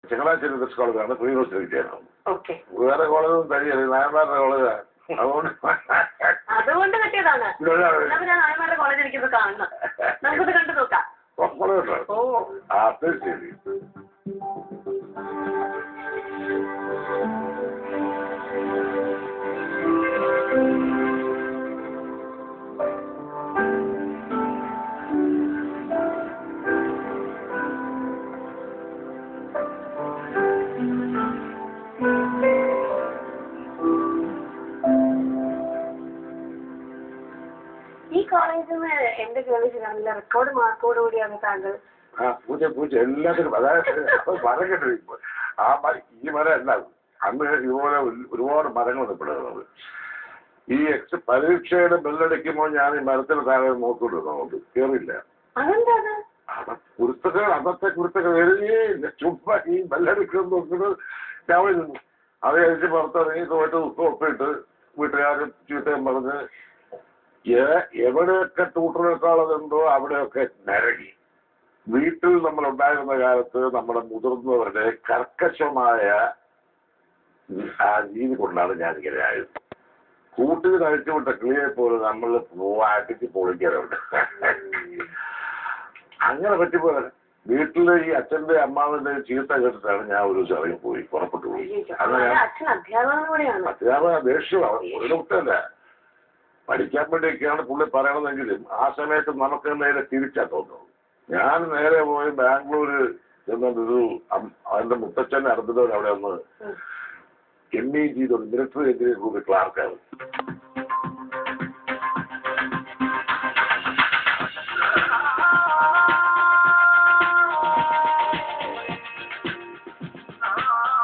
Changanassery bus കോളേജാണ് pre university ചേർന്നത്. Okay. വേറെ കോളേജൊന്നും കഴിയില്ല, നായന്മാരുടെ കോളേജാണ്. അതുകൊണ്ട് കിട്ടിയതാണ്. നായന്മാരുടെ കോളേജ് എനിക്കിത് കാണണം, നമുക്കത് കണ്ടു നോക്കാം. അത് ശരി. ഈ കോളേജിൽ എന്റെ കേൾവി നല്ല റെക്കോർഡ് മാർക്കോട് കൂടിയാണ് താങ്കൾ. പൂച്ച എല്ലാത്തിനും. അതായത് മരം ഈ മരം അല്ല, അന്ന് ഇതുപോലെ ഒരുപാട് മരങ്ങൾ നിൽപ്പെടുന്നത്. ഈ പരീക്ഷയുടെ ബെല്ലടിക്കുമ്പോൾ ഞാൻ ഈ മരത്തിന് താഴെ നോക്കിക്കൊണ്ടിരുന്നുണ്ട്, കയറില്ല. കുരുത്തകൾ അന്നത്തെ കുരുത്തകൾ എഴുതിയില്ല, ചുമ്മാ ഈ ബെല്ലടിക്കുന്ന നോക്കുന്നത് ഞാൻ നിന്നു. അത് കഴിച്ച് പുറത്തിറങ്ങി തോറ്റ് ഉപ്പൊപ്പിട്ട് വീട്ടുകാരും ചീത്തയും പറഞ്ഞ് എവിടെയൊക്കെ ടൂട്ടറേക്കാളതുണ്ടോ അവിടെയൊക്കെ നിരങ്ങി. വീട്ടിൽ നമ്മൾ ഉണ്ടായിരുന്ന കാലത്ത് നമ്മുടെ മുതിർന്നവരുടെ കർക്കശമായ ആ രീതി കൊണ്ടാണ് ഞാനിങ്ങനെ ആയത്. കൂട്ടിൽ കഴിച്ചുവിട്ട കിളിയെ പോലെ നമ്മൾ അടിച്ച് പൊളിക്കാറുണ്ട്. അങ്ങനെ പറ്റിപ്പോലെ വീട്ടില് ഈ അച്ഛന്റെ അമ്മാവന്റെ ചീത്ത കേട്ടിട്ടാണ് ഞാൻ ഒരു ദിവസം ഇറങ്ങി പോയി, പുറപ്പെട്ടു പോയി. അധ്യാപക ദേഷ്യമാണ്, ഒരു കുട്ടല്ല. പഠിക്കാൻ വേണ്ടിയൊക്കെയാണ് പുള്ളി പറയണതെങ്കിലും ആ സമയത്ത് നമുക്ക് നേരെ തിരിച്ചാ തോന്നുന്നു. ഞാൻ നേരെ പോയി ബാംഗ്ലൂര് എന്നൊരു അതിന്റെ മുത്തച്ഛന്റെ അടുത്തവർ അവിടെ ഒന്ന് ME ചെയ്തു, മിലിറ്ററി എഞ്ചിനീയർ ഗ്രൂപ്പ് ക്ലാർക്കാണ്.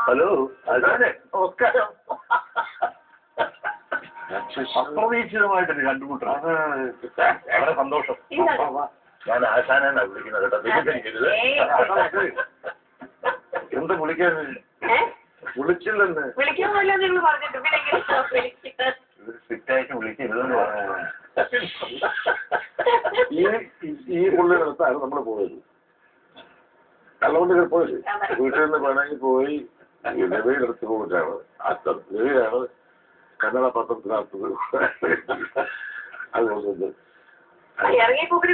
ഹലോ, അതെ, നമസ്കാരം. അപ്രതീക്ഷിതമായിട്ടൊരു കണ്ടുമുട്ടണം, വളരെ സന്തോഷം. ഞാൻ ആശാനാണ് വിളിക്കുന്നത് കേട്ടോ. എന്ത് വിളിക്കാൻ വിളിച്ചില്ലെന്ന് സ്ട്രിക്റ്റായിട്ട് വിളിക്കരുതെന്ന് പറഞ്ഞു. ഈ പുള്ളി നടത്താണ് നമ്മൾ പോയത്. കള്ളവണ്ടി പോയത് വീട്ടിൽ നിന്ന് വേണമെങ്കിൽ പോയി രവിയിലെടുത്ത് പോയിട്ടാണ്. രവിയാണ് കന്നഡ പത്രത്തിനകത്തത്. അതുകൊണ്ട് ഇറങ്ങിപ്പോക്കിന്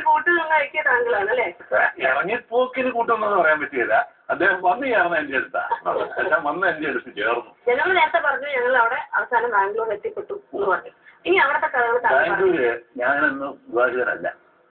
കൂട്ടൊന്നും പറയാൻ പറ്റിയില്ല. അദ്ദേഹം വന്ന് ചേർന്ന് എന്റെ അടുത്താ, വന്ന് എന്റെ അടുത്ത് ചേർന്നു. ഞങ്ങൾ നേരത്തെ പറഞ്ഞു ഞങ്ങൾ അവിടെ അവസാനം ബാംഗ്ലൂർ എത്തിപ്പെട്ടു എന്ന് പറഞ്ഞു. ഇനി അവിടുത്തെ ബാംഗ്ലൂര് ഞാനൊന്നും വിവാഹിതനല്ല.